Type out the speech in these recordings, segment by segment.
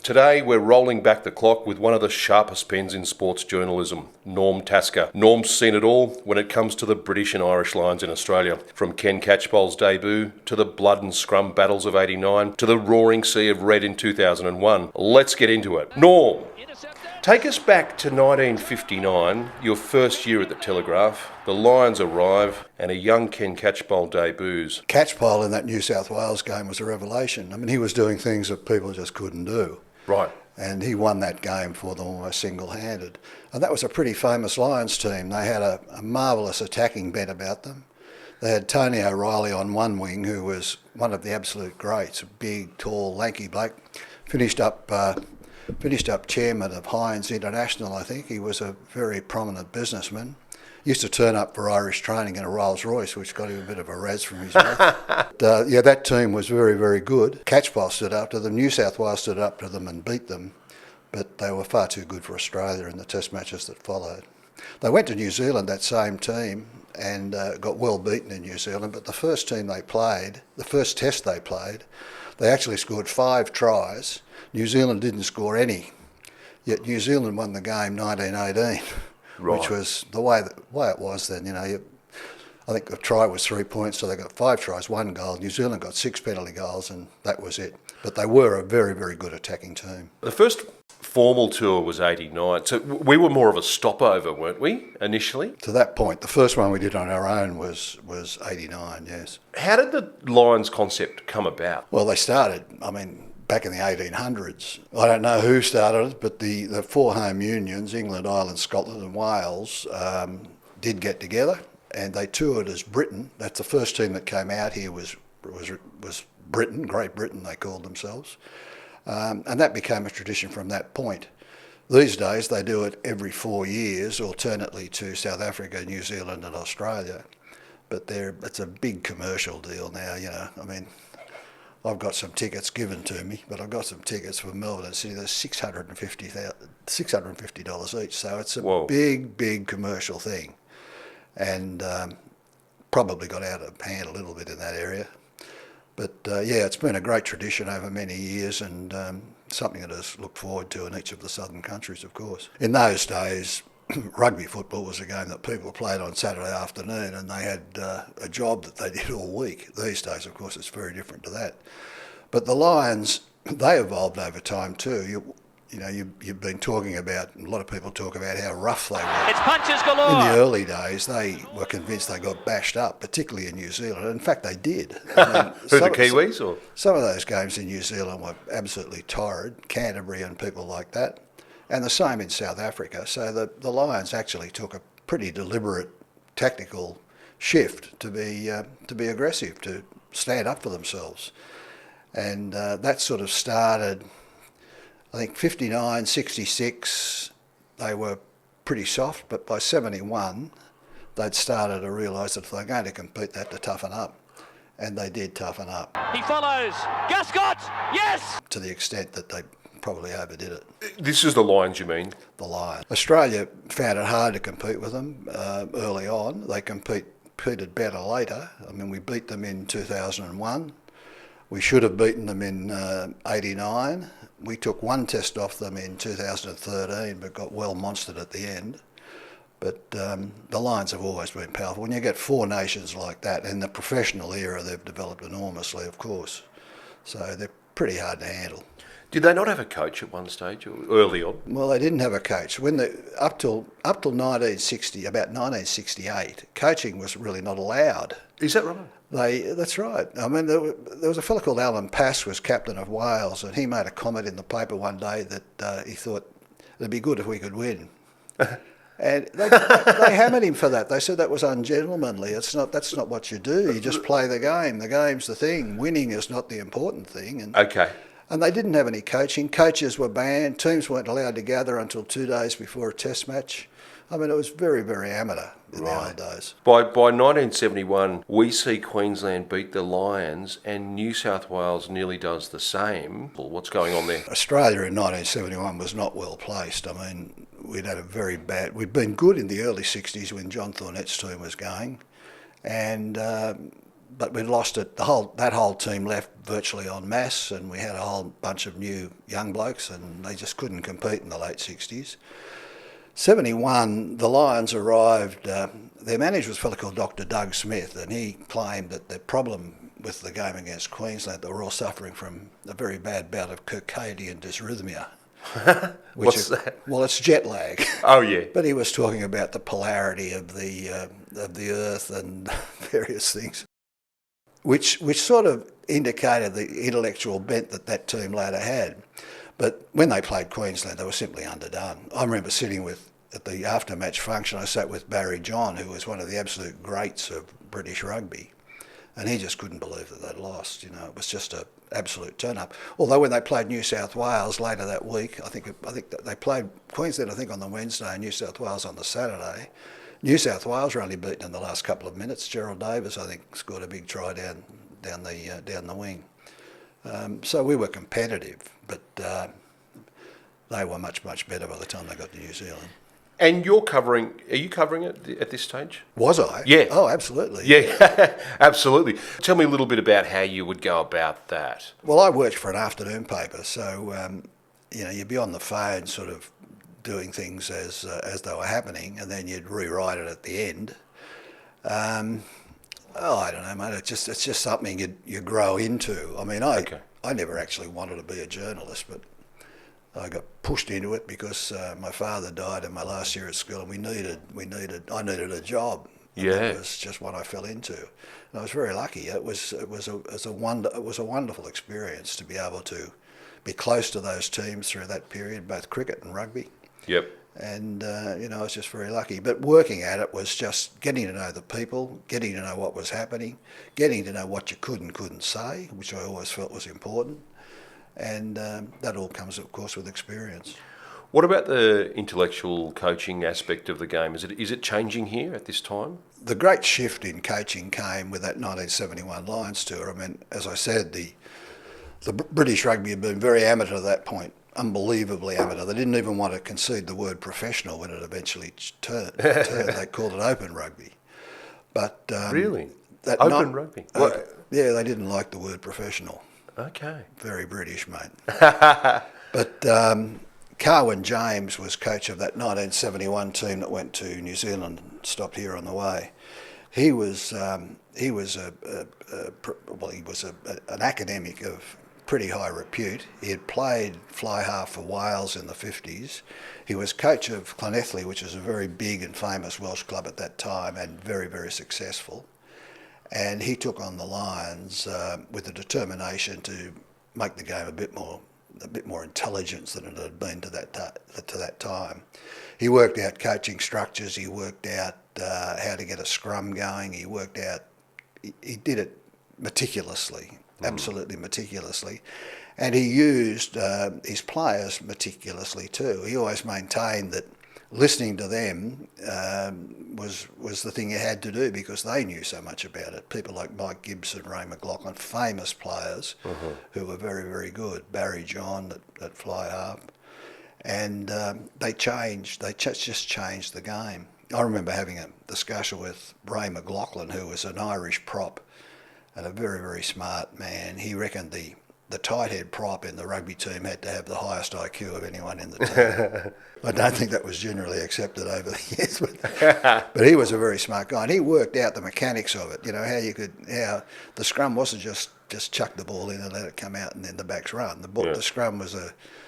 Today we're rolling back the clock with one of the sharpest pens in sports journalism, Norm Tasker. Norm's seen it all when it comes to the British and Irish Lions in Australia, from Ken Catchpole's debut to the blood and scrum battles of '89 to the roaring sea of red in 2001. Let's get into it. Norm, take us back to 1959, your first year at the Telegraph. The Lions arrive and a young Ken Catchpole debuts. Catchpole in that New South Wales game was a revelation. I mean, he was doing things that people just couldn't do. Right. And he won that game for them almost single-handed. And that was a pretty famous Lions team. They had a marvellous attacking bent about them. They had Tony O'Reilly on one wing, who was one of the absolute greats, a big, tall, lanky bloke. Finished up chairman of Heinz International, I think. He was a very prominent businessman. Used to turn up for Irish training in a Rolls Royce, which got him a bit of a razz from his mouth. That team was very, very good. Catchpole stood up to them. New South Wales stood up to them and beat them, but they were far too good for Australia in the test matches that followed. They went to New Zealand, that same team, and got well beaten in New Zealand, but the first test they played, they actually scored 5 tries. New Zealand didn't score any, yet New Zealand won the game 1918. Right. Which was the way it was then. I think the try was 3 points, so they got 5 tries, 1 goal. New Zealand got 6 penalty goals, and that was it. But they were a very, very good attacking team. The first formal tour was '89, so we were more of a stopover, weren't we, initially? To that point, the first one we did on our own was '89, yes. How did the Lions concept come about? Well, they started, back in the 1800s. I don't know who started it, but the 4 home unions, England, Ireland, Scotland and Wales, did get together, and they toured as Britain. That's the first team that came out here was Britain, Great Britain they called themselves. And that became a tradition from that point. These days they do it every 4 years, alternately to South Africa, New Zealand and Australia. But it's a big commercial deal now, I've got some tickets given to me, but I've got some tickets for Melbourne and Sydney. They're $650 each, so it's a big commercial thing, and probably got out of hand a little bit in that area. But it's been a great tradition over many years, and something that is looked forward to in each of the southern countries, of course. In those days, rugby football was a game that people played on Saturday afternoon, and they had a job that they did all week. These days, of course, it's very different to that. But the Lions, they evolved over time too. You've been talking about, a lot of people talk about how rough they were. It's punches galore. In the early days, they were convinced they got bashed up, particularly in New Zealand. In fact, they did. Who, the Kiwis? Or? Some of those games in New Zealand were absolutely torrid, Canterbury and people like that. And the same in South Africa. So the Lions actually took a pretty deliberate tactical shift to be aggressive, to stand up for themselves. And that sort of started, I think, 59, 66, they were pretty soft, but by 71, they'd started to realise that if they're going to compete, they had to toughen up. And they did toughen up. He follows. Guscott, yes! To the extent that they probably overdid it. This is the Lions, you mean? The Lions. Australia found it hard to compete with them early on. They competed better later. We beat them in 2001. We should have beaten them in '89. We took 1 test off them in 2013, but got well monstered at the end. But the Lions have always been powerful. When you get 4 nations like that, in the professional era, they've developed enormously, of course. So they're pretty hard to handle. Did they not have a coach at one stage, or early on? Well, they didn't have a coach. Up till 1960, about 1968, coaching was really not allowed. Is that right? That's right. There was a fellow called Alan Pass was captain of Wales, and he made a comment in the paper one day that he thought it'd be good if we could win. And they hammered him for that. They said that was ungentlemanly. That's not what you do. You just play the game. The game's the thing. Winning is not the important thing. Okay. And they didn't have any coaching. Coaches were banned. Teams weren't allowed to gather until 2 days before a test match. It was very, very amateur in the old days. By 1971, we see Queensland beat the Lions, and New South Wales nearly does the same. What's going on there? Australia in 1971 was not well placed. We'd been good in the early 60s when John Thornett's team was going, and but we lost it. That whole team left virtually en masse, and we had a whole bunch of new young blokes, and they just couldn't compete in the late 60s. 71, the Lions arrived. Their manager was a fellow called Dr. Doug Smith, and he claimed that the problem with the game against Queensland, they were all suffering from a very bad bout of circadian dysrhythmia. What's that? Well, it's jet lag. Oh, yeah. But he was talking about the polarity of the Earth and various things, which sort of indicated the intellectual bent that team later had. But when they played Queensland, they were simply underdone. I remember sitting at the after-match function, I sat with Barry John, who was one of the absolute greats of British rugby, and he just couldn't believe that they'd lost. It was just an absolute turn-up. Although when they played New South Wales later that week, I think that they played Queensland, I think, on the Wednesday and New South Wales on the Saturday. New South Wales were only beaten in the last couple of minutes. Gerald Davis, I think, scored a big try down the wing. So we were competitive, but they were much, much better by the time they got to New Zealand. And are you covering it at this stage? Was I? Yeah. Oh, absolutely. Yeah, absolutely. Tell me a little bit about how you would go about that. Well, I worked for an afternoon paper, so you'd be on the phone sort of doing things as they were happening, and then you'd rewrite it at the end. I don't know, mate. It's just something you grow into. I mean, I never actually wanted to be a journalist, but I got pushed into it because my father died in my last year at school, and I needed a job. Yeah, it was just what I fell into, and I was very lucky. It was a wonderful experience to be able to be close to those teams through that period, both cricket and rugby. Yep. And I was just very lucky. But working at it was just getting to know the people, getting to know what was happening, getting to know what you could and couldn't say, which I always felt was important. And that all comes, of course, with experience. What about the intellectual coaching aspect of the game? Is it changing here at this time? The great shift in coaching came with that 1971 Lions tour. I mean, as I said, the British rugby had been very amateur at that point, unbelievably amateur. They didn't even want to concede the word professional when it eventually turned. They called it open rugby. But really? Open rugby? Yeah, they didn't like the word professional. Okay. Very British, mate. But Carwyn James was coach of that 1971 team that went to New Zealand and stopped here on the way. He was an academic of pretty high repute. He had played fly half for Wales in the 50s. He was coach of Llanelli, which is a very big and famous Welsh club at that time, and very, very successful. And he took on the Lions with a determination to make the game a bit more intelligence than it had been to that time. He worked out coaching structures. He worked out how to get a scrum going. He worked out. He did it meticulously, absolutely meticulously, and he used his players meticulously too. He always maintained that listening to them was the thing you had to do because they knew so much about it. People like Mike Gibson, Ray McLaughlin, famous players who were very, very good. Barry John at fly half. And they changed. They just changed the game. I remember having a discussion with Ray McLaughlin, who was an Irish prop and a very, very smart man. He reckoned the tight head prop in the rugby team had to have the highest IQ of anyone in the team. I don't think that was generally accepted over the years, but he was a very smart guy, and he worked out the mechanics of it. How the scrum wasn't just chuck the ball in and let it come out and then the backs run. The scrum was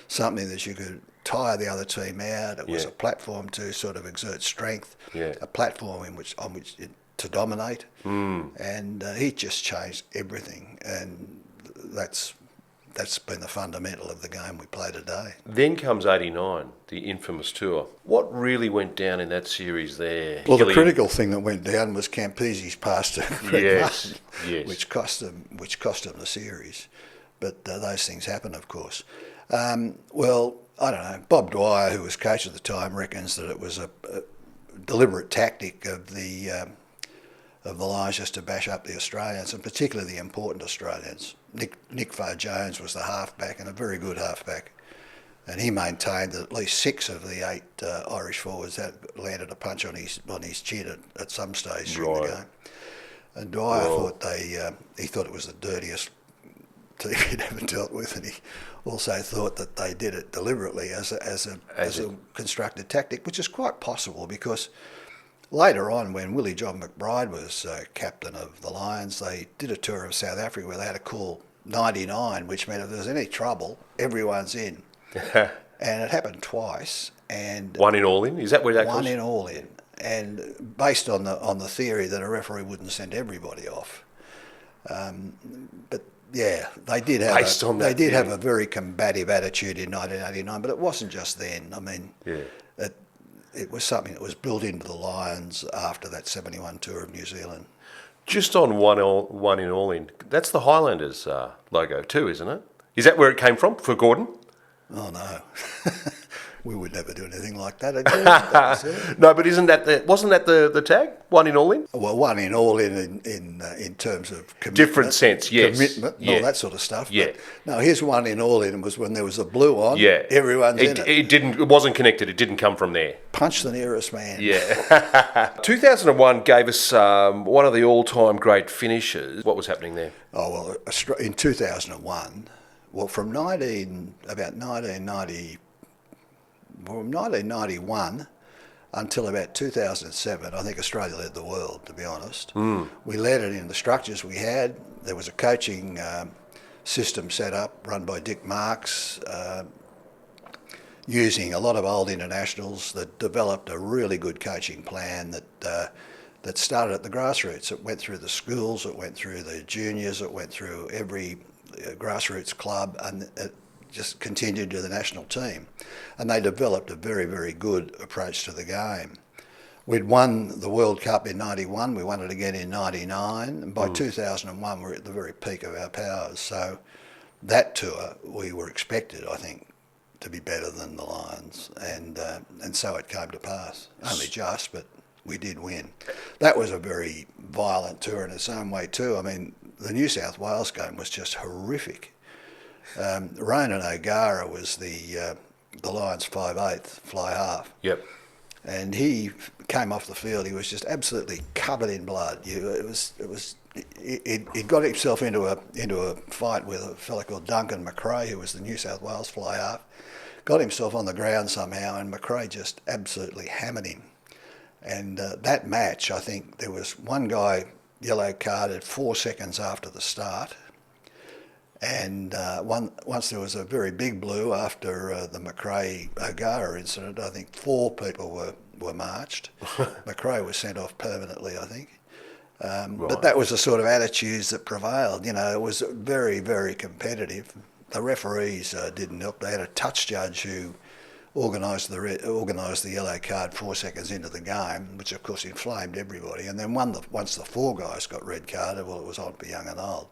something that you could tire the other team out. It was a platform to sort of exert strength, a platform on which to dominate, and he just changed everything, and that's been the fundamental of the game we play today. Then comes 89, the infamous tour. What really went down in that series there? Well, the critical thing that went down was Campese's pass to Greg Martin, yes. which cost them the series. But those things happen, of course. Well, I don't know. Bob Dwyer, who was coach at the time, reckons that it was a deliberate tactic of the Lions just to bash up the Australians, and particularly the important Australians. Nick Farr-Jones was the halfback, and a very good halfback. And he maintained that at least 6 of the 8 Irish forwards had landed a punch on his chin at some stage during the game. And Dwyer thought he thought it was the dirtiest team he'd ever dealt with, and he also thought that they did it deliberately as a constructed tactic, which is quite possible because later on, when Willie John McBride was captain of the Lions, they did a tour of South Africa where they had a call 99, which meant if there was any trouble, everyone's in. And it happened twice. And one in, all in? Is that where that One goes? in, all in. And based on the theory that a referee wouldn't send everybody off. But yeah, they did have have a very combative attitude in 1989, but it wasn't just then. I mean, it was something that was built into the Lions after that 71 tour of New Zealand. Just on one in, all in, that's the Highlanders logo too, isn't it? Is that where it came from for Gordon? Oh no, we would never do anything like that again. That was it. No, but wasn't that the tag? One in, all in? Well, one in, all in terms of commitment, different sense, yes, commitment, and all that sort of stuff. Yeah. But no, his one in, all in was when there was a blue on. Yeah, everyone's in it. It wasn't connected. It didn't come from there. Punch the nearest man. Yeah. 2001 gave us one of the all-time great finishes. What was happening there? Oh well, in 2001. Well, from 1991 until about 2007, I think Australia led the world, to be honest. We led it in the structures we had. There was a coaching system set up, run by Dick Marks, using a lot of old internationals that developed a really good coaching plan that started at the grassroots. It went through the schools, it went through the juniors, it went through every grassroots club, and it just continued to the national team. And they developed a very, very good approach to the game. We'd won the World Cup in 91, we won it again in 99, and by 2001 we were at the very peak of our powers. So that tour, we were expected, I think, to be better than the Lions, and so it came to pass. Only just, but we did win. That was a very violent tour in its own way too. I mean, the New South Wales game was just horrific. Ronan O'Gara was the Lions 5/8 fly half. Yep. And he came off the field. He was just absolutely covered in blood. He got himself into a fight with a fella called Duncan McRae, who was the New South Wales fly half. Got himself on the ground somehow, and McRae just absolutely hammered him. And that match, I think there was one guy yellow carded 4 seconds after the start, and once there was a very big blue after the McRae-O'Gara incident. I think 4 people were marched. McRae was sent off permanently, I think. Right. But that was the sort of attitudes that prevailed. You know, it was very, very competitive. The referees didn't help. They had a touch judge who organised the yellow card 4 seconds into the game, which of course inflamed everybody. And then once the 4 guys got red carded, well, it was on for young and old.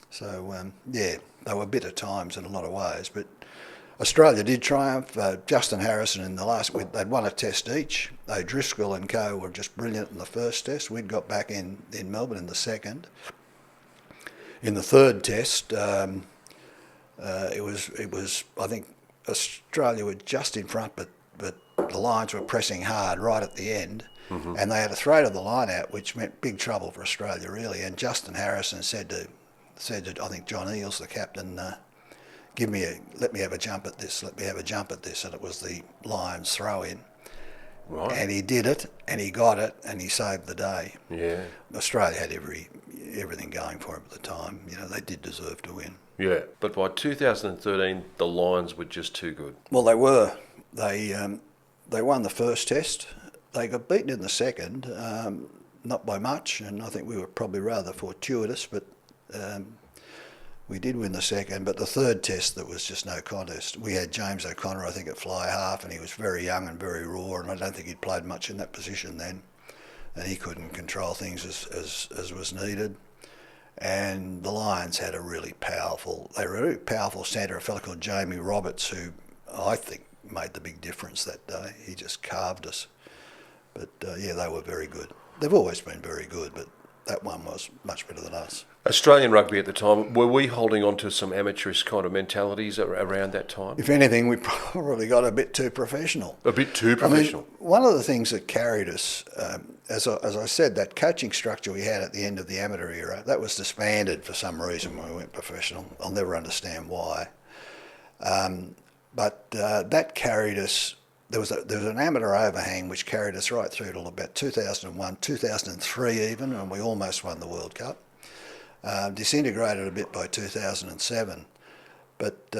So yeah, they were bitter times in a lot of ways. But Australia did triumph. Justin Harrison in the last, they'd won a test each. O'Driscoll and co were just brilliant in the first test. We'd got back in Melbourne in the second. In the third test, it was I think Australia were just in front, but the Lions were pressing hard right at the end, and they had a throw to the line out, which meant big trouble for Australia really. And Justin Harrison said to I think John Eales, the captain, let me have a jump at this, and it was the Lions throw in. Right. And he did it, and he got it, and he saved the day. Yeah. Australia had everything going for him at the time. You know, they did deserve to win. Yeah, but by 2013, the Lions were just too good. Well, they were. They won the first test. They got beaten in the second, not by much, and I think we were probably rather fortuitous, but we did win the second. But the third test, there was just no contest. We had James O'Connor, I think, at fly half, and he was very young and very raw, and I don't think he'd played much in that position then, and he couldn't control things as was needed. And the Lions had a really powerful centre, a fellow called Jamie Roberts, who I think made the big difference that day. He just carved us. But yeah, they were very good. They've always been very good, but that one was much better than us. Australian rugby at the time, were we holding on to some amateurist kind of mentalities around that time? If anything, we probably got a bit too professional. A bit too professional. I mean, one of the things that carried us, as I said, that coaching structure we had at the end of the amateur era, that was disbanded for some reason when we went professional. I'll never understand why. But that carried us. There was an amateur overhang which carried us right through till about 2001, 2003 even, and we almost won the World Cup. Disintegrated a bit by 2007, but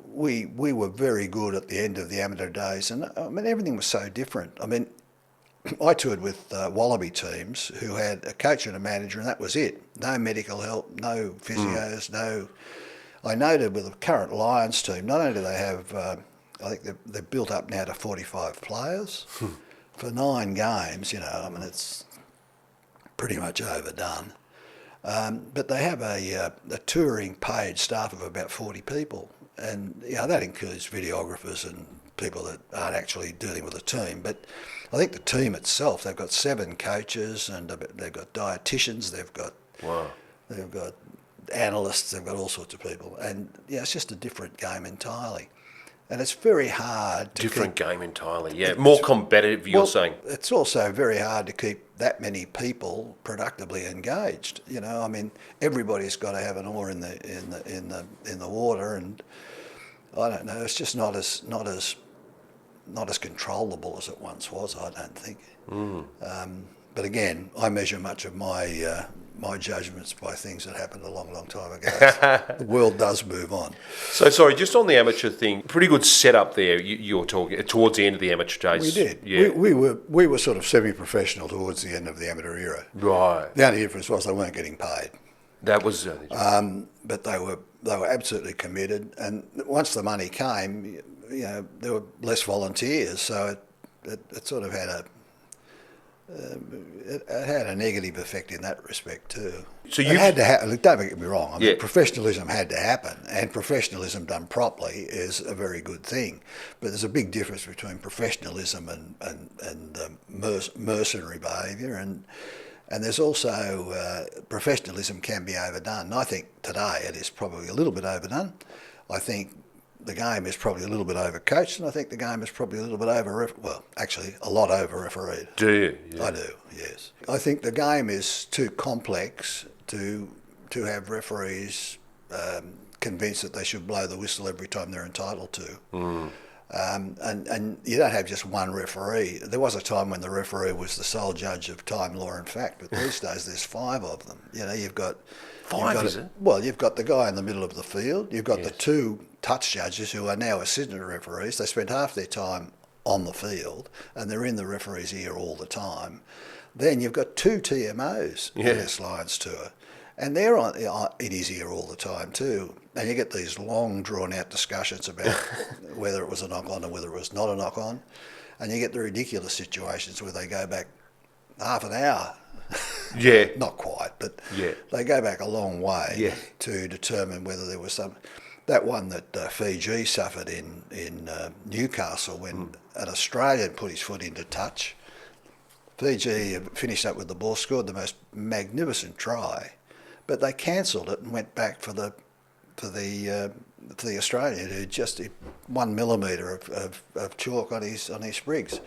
we were very good at the end of the amateur days, and I mean everything was so different. I mean, I toured with Wallaby teams who had a coach and a manager, and that was it. No medical help, no physios, no. I noted with the current Lions team, not only do they have, I think they're built up now to 45 players for 9 games. You know, I mean it's pretty much overdone. But they have a touring paid staff of about 40 people, and that includes videographers and people that aren't actually dealing with the team. But I think the team itself, they've got 7 coaches, and they've got dietitians, they've got analysts, they've got all sorts of people, and it's just a different game entirely. And it's very hard to different game entirely. Yeah, more competitive. You're saying it's also very hard to keep that many people productively engaged. You know, I mean, everybody's got to have an oar in the water, and I don't know. It's just not as controllable as it once was. I don't think. But again, I measure much of my judgments by things that happened a long, long time ago. The world does move on. So, sorry, just on the amateur thing, pretty good setup there. You're talking towards the end of the amateur days. We did. Yeah. We were sort of semi-professional towards the end of the amateur era. Right. The only difference was they weren't getting paid. That was. But they were absolutely committed. And once the money came, there were less volunteers, so it sort of had it had a negative effect in that respect too. So it had to happen. Don't get me wrong. I mean, professionalism had to happen, and professionalism done properly is a very good thing. But there's a big difference between professionalism and mercenary behaviour, and there's also professionalism can be overdone. I think today it is probably a little bit overdone. I think the game is probably a little bit overcoached, and I think the game is probably a little bit a lot over-refereed. Do you? Yeah. I do, yes. I think the game is too complex to have referees convinced that they should blow the whistle every time they're entitled to. And you don't have just one referee. There was a time when the referee was the sole judge of time, law and fact, but these days there's 5 of them. You've got... Is it? Well, you've got the guy in the middle of the field. You've got the 2 touch judges who are now assistant referees. They spend half their time on the field, and they're in the referee's ear all the time. Then you've got 2 TMOs in this Lions tour, and they're in his ear all the time too. And you get these long, drawn-out discussions about whether it was a knock-on or whether it was not a knock-on, and you get the ridiculous situations where they go back half an hour. Yeah. Not quite, but they go back a long way to determine whether there was some... That one that Fiji suffered in Newcastle when an Australian put his foot into touch. Fiji finished up with the ball, scored the most magnificent try, but they cancelled it and went back for the Australian who just 1 millimetre of chalk on his sprigs.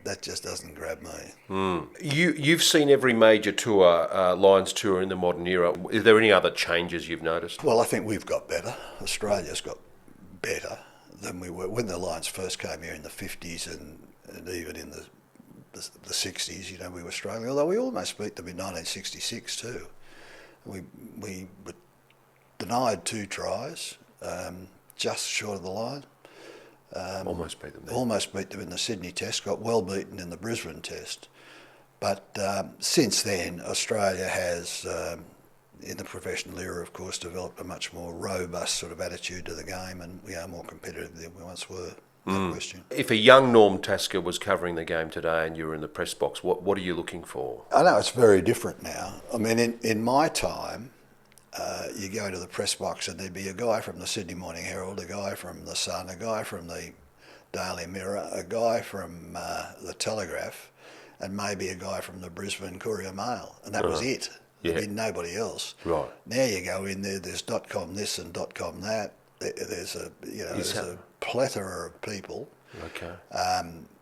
That just doesn't grab me. You've seen every major tour, Lions tour in the modern era. Is there any other changes you've noticed? Well, I think we've got better. Australia's got better than we were when the Lions first came here in the 50s and even in the 60s. We were struggling, although we almost beat them in 1966 too. We were denied 2 tries, just short of the line. Almost beat them there. Almost beat them in the Sydney Test, got well beaten in the Brisbane Test. But since then, Australia has, in the professional era, of course, developed a much more robust sort of attitude to the game, and we are more competitive than we once were. No question. If a young Norm Tasker was covering the game today and you were in the press box, what are you looking for? I know it's very different now. I mean, in my time, you go to the press box and there'd be a guy from the Sydney Morning Herald, a guy from the Sun, a guy from the Daily Mirror, a guy from the Telegraph, and maybe a guy from the Brisbane Courier Mail, and that was it. Yeah. There'd be nobody else. Right. Now you go in there, there's .com this and .com that. There's a plethora of people. Okay.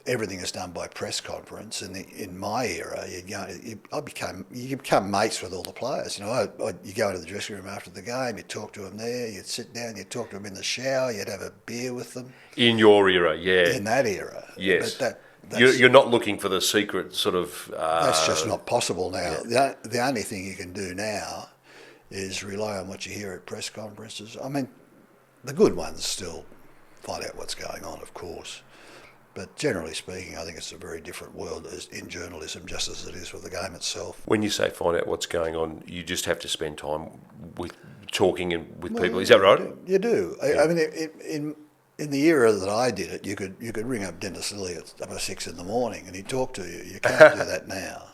Everything is done by press conference, and in my era, you become mates with all the players. You know, you go into the dressing room after the game, you talk to them there, you'd sit down, you'd talk to them in the shower, you'd have a beer with them. In your era, yeah. In that era, yes. But you're not looking for the secret sort of. That's just not possible now. Yeah. The only thing you can do now is rely on what you hear at press conferences. I mean, the good ones still find out what's going on, of course. But generally speaking, I think it's a very different world in journalism, just as it is with the game itself. When you say find out what's going on, you just have to spend time with talking with people. Is that right? You do. Yeah. I mean, in the era that I did it, you could ring up Dennis Lilly at 6 in the morning and he'd talk to you. You can't do that now.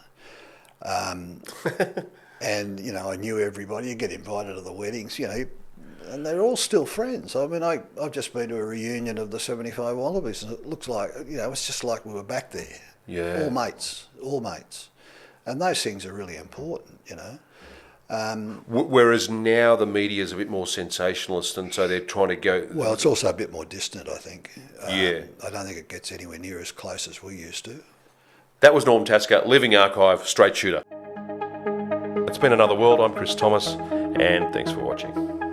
And I knew everybody. You get invited to the weddings, and they're all still friends. I mean, I've just been to a reunion of the 75 Wallabies, and it looks like, it's just like we were back there. Yeah. All mates. And those things are really important, Whereas now the media is a bit more sensationalist, and so they're trying to go. Well, it's also a bit more distant, I think. Yeah. I don't think it gets anywhere near as close as we used to. That was Norm Tasker, Living Archive, straight shooter. It's been another world. I'm Chris Thomas, and thanks for watching.